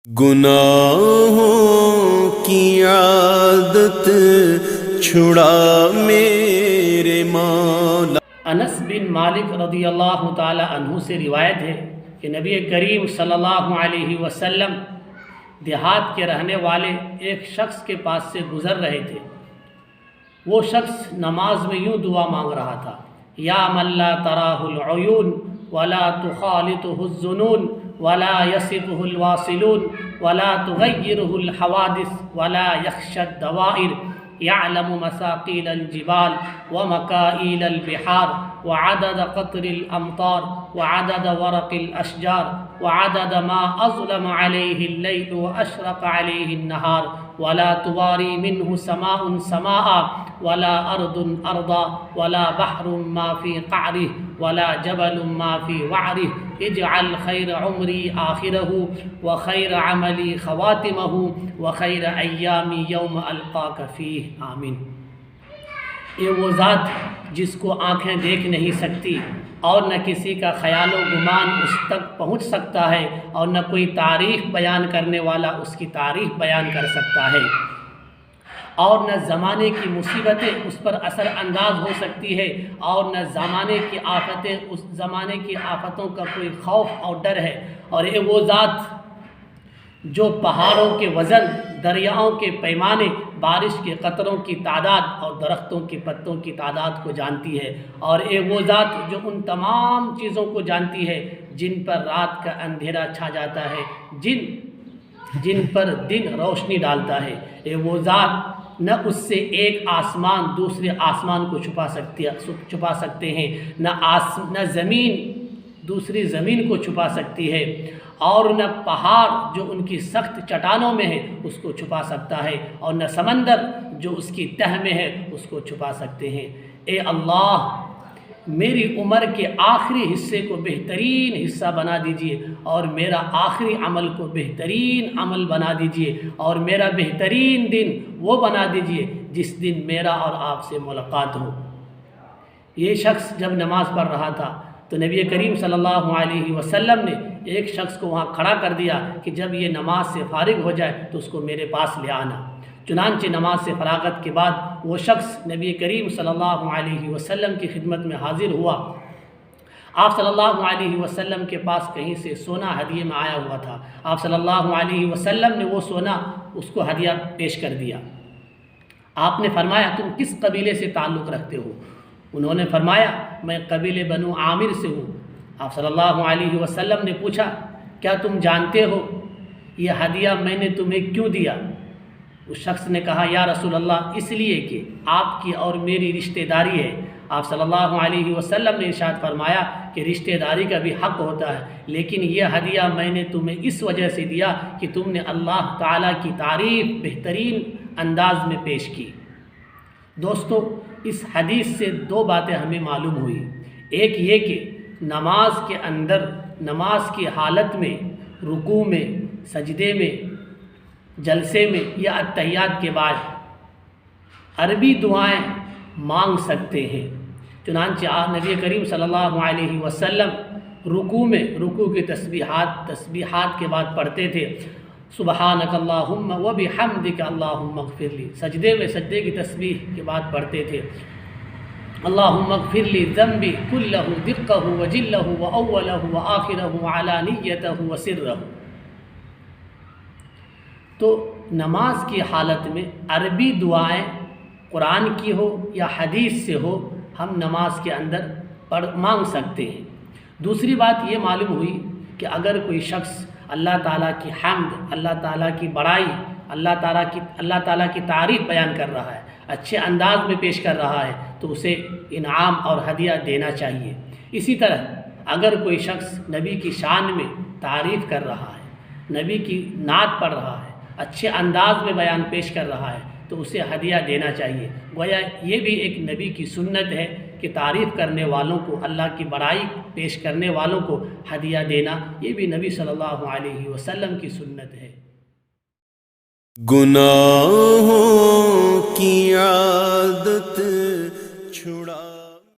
گناہوں کی عادت چھڑا میرے مولا۔ انس بن مالک رضی اللہ تعالی عنہ سے روایت ہے کہ نبی کریم صلی اللہ علیہ وسلم دیہات کے رہنے والے ایک شخص کے پاس سے گزر رہے تھے۔ وہ شخص نماز میں یوں دعا مانگ رہا تھا: یا من لا تراہ العیون ولا تخالطہ الظنون ولا یصفہ الواصلون ولا تغیرہ الحوادث ولا یخشى الدوائر، يعلم مثاقيل الجبال ومكائل البحار وعدد قطر الأمطار وعدد ورق الأشجار وعدد ما أظلم عليه الليل وأشرق عليه النهار، ولا تواري منه سماء سماء ولا أرض أرضا ولا بحر ما في قعره ولا جبل ما في وعره، اجعل خير عمري آخره وخير عملي خواتمه وخير أيامي يوم ألقاك فيه آمين۔ یہ وہ ذات جس کو آنکھیں دیکھ نہیں سکتی اور نہ کسی کا خیال و گمان اس تک پہنچ سکتا ہے، اور نہ کوئی تعریف بیان کرنے والا اس کی تعریف بیان کر سکتا ہے، اور نہ زمانے کی مصیبتیں اس پر اثر انداز ہو سکتی ہے، اور نہ زمانے کی آفتیں اس زمانے کی آفتوں کا کوئی خوف اور ڈر ہے۔ اور یہ وہ ذات جو پہاڑوں کے وزن، دریاؤں کے پیمانے، بارش کے قطروں کی تعداد اور درختوں کے پتوں کی تعداد کو جانتی ہے، اور یہ وہ ذات جو ان تمام چیزوں کو جانتی ہے جن پر رات کا اندھیرا چھا جاتا ہے، جن پر دن روشنی ڈالتا ہے۔ یہ وہ ذات نہ اس سے ایک آسمان دوسرے آسمان کو چھپا سکتے ہیں، نہ زمین دوسری زمین کو چھپا سکتی ہے، اور نہ پہاڑ جو ان کی سخت چٹانوں میں ہے اس کو چھپا سکتا ہے، اور نہ سمندر جو اس کی تہ میں ہے اس کو چھپا سکتے ہیں۔ اے اللہ، میری عمر کے آخری حصے کو بہترین حصہ بنا دیجئے، اور میرا آخری عمل کو بہترین عمل بنا دیجئے، اور میرا بہترین دن وہ بنا دیجئے جس دن میرا اور آپ سے ملاقات ہو۔ یہ شخص جب نماز پڑھ رہا تھا تو نبی کریم صلی اللہ علیہ وسلم نے ایک شخص کو وہاں کھڑا کر دیا کہ جب یہ نماز سے فارغ ہو جائے تو اس کو میرے پاس لے آنا۔ چنانچہ نماز سے فراغت کے بعد وہ شخص نبی کریم صلی اللہ علیہ وسلم کی خدمت میں حاضر ہوا۔ آپ صلی اللہ علیہ وسلم کے پاس کہیں سے سونا ہدیے میں آیا ہوا تھا۔ آپ صلی اللہ علیہ وسلم نے وہ سونا اس کو ہدیہ پیش کر دیا۔ آپ نے فرمایا: تم کس قبیلے سے تعلق رکھتے ہو؟ انہوں نے فرمایا: میں قبیلے بنو عامر سے ہوں۔ آپ صلی اللہ علیہ وسلم نے پوچھا: کیا تم جانتے ہو یہ ہدیہ میں نے تمہیں کیوں دیا؟ اس شخص نے کہا: یا رسول اللہ، اس لیے کہ آپ کی اور میری رشتہ داری ہے۔ آپ صلی اللہ علیہ وسلم نے ارشاد فرمایا کہ رشتہ داری کا بھی حق ہوتا ہے، لیکن یہ ہدیہ میں نے تمہیں اس وجہ سے دیا کہ تم نے اللہ تعالیٰ کی تعریف بہترین انداز میں پیش کی۔ دوستو، اس حدیث سے دو باتیں ہمیں معلوم ہوئی۔ ایک یہ کہ نماز کے اندر، نماز کی حالت میں، رکوع میں، سجدے میں، جلسے میں یا اتحیات کے بعد عربی دعائیں مانگ سکتے ہیں۔ چنانچہ نبی کریم صلی اللہ علیہ وسلم رکوع کی تسبیحات کے بعد پڑھتے تھے: سبحانک اللہم و بحمدک اللہم اغفر لی۔ سجدے کی تسبیح کے بعد پڑھتے تھے: اللہم اغفر لی ذنبی کلہ دقہ و جلہ و اولہ و آخرہ و علانیتہ و سرہ۔ تو نماز کی حالت میں عربی دعائیں قرآن کی ہو یا حدیث سے ہو، ہم نماز کے اندر مانگ سکتے ہیں۔ دوسری بات یہ معلوم ہوئی کہ اگر کوئی شخص اللہ تعالیٰ کی حمد، اللہ تعالیٰ کی بڑائی، اللہ تعالیٰ کی تعریف بیان کر رہا ہے، اچھے انداز میں پیش کر رہا ہے، تو اسے انعام اور ہدیہ دینا چاہیے۔ اسی طرح اگر کوئی شخص نبی کی شان میں تعریف کر رہا ہے، نبی کی نعت پڑھ رہا ہے، اچھے انداز میں بیان پیش کر رہا ہے، تو اسے ہدیہ دینا چاہیے۔ گویا یہ بھی ایک نبی کی سنت ہے کہ تعریف کرنے والوں کو، اللہ کی بڑائی پیش کرنے والوں کو ہدیہ دینا، یہ بھی نبی صلی اللہ علیہ وسلم کی سنت ہے۔ گناہوں کی عادت